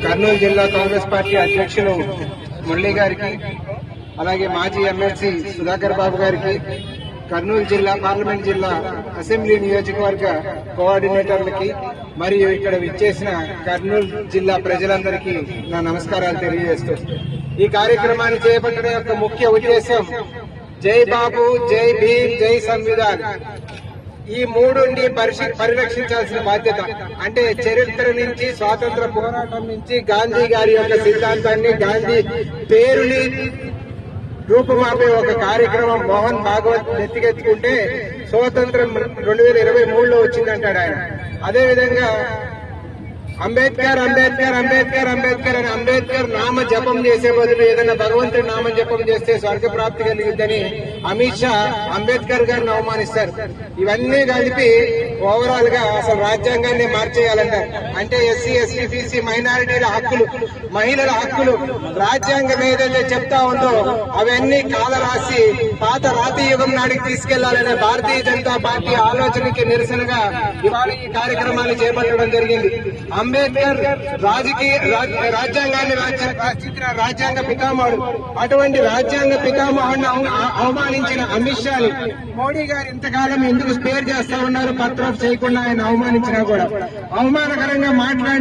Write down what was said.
కర్నూలు జిల్లా కాంగ్రెస్ పార్టీ అధ్యక్షులు మురళీ గారికి, అలాగే మాజీ ఎమ్మెల్సీ సుధాకర్ బాబు గారికి, కర్నూలు జిల్లా పార్లమెంట్ జిల్లా అసెంబ్లీ నియోజకవర్గ కోఆర్డినేటర్లకి మరియు ఇక్కడ విచ్చేసిన కర్నూలు జిల్లా ప్రజలందరికీ నా నమస్కారాలు తెలియజేస్తూ ఈ కార్యక్రమాన్ని చేపట్టడం యొక్క ముఖ్య ఉద్దేశం జై బాబు, జై భీమ్, జై సంవిధాన్ ఈ మూడుని పరిరక్షించాల్సిన బాధ్యత. అంటే చరిత్ర నుంచి, స్వాతంత్ర పోరాటం నుంచి గాంధీ గారి యొక్క సిద్ధాంతాన్ని, గాంధీ పేరుని రూపుమాపే ఒక కార్యక్రమం మోహన్ భాగవత్ నెత్తికెత్తుకుంటే స్వాతంత్రం 2023లో వచ్చిందంటాడు ఆయన. అదేవిధంగా అంబేద్కర్ అంబేద్కర్ అంబేద్కర్ అంబేద్కర్ అని అంబేద్కర్ నామ జపం చేసే బదులు ఏదైనా భగవంతుడి నామ జపం చేస్తే స్వర్గప్రాప్తి కలిగిద్దని అమిత్ షా అంబేద్కర్ గారిని అవమానిస్తారు. ఇవన్నీ కలిపి ఓవరాల్ గా అసలు రాజ్యాంగాన్ని మార్చేయాలంటారు. అంటే ఎస్సీ, ఎస్టీ, బీసీ, మైనారిటీల హక్కులు, మహిళల హక్కులు రాజ్యాంగం ఏదైతే చెప్తా ఉందో అవన్నీ కాలరాసి పాత రాతి యుగం నాటికి తీసుకెళ్లాలనే భారతీయ జనతా పార్టీ ఆలోచనకి నిరసనగా ఇవాళ ఈ కార్యక్రమాన్ని చేపట్టడం జరిగింది. అంబేద్కర్ రాజ్యాంగాన్ని రచించిన రాజ్యాంగ పితామహుడు. అటువంటి రాజ్యాంగ పితామహుడిని అవమానించిన అమిత్ షాని మోడీ గారు ఇంతకాలం ఎందుకు స్పేర్ చేస్తా ఉన్నారు? పత్రం చేయకుండా ఆయన అవమానించినా కూడా అవమానకరంగా మాట్లాడి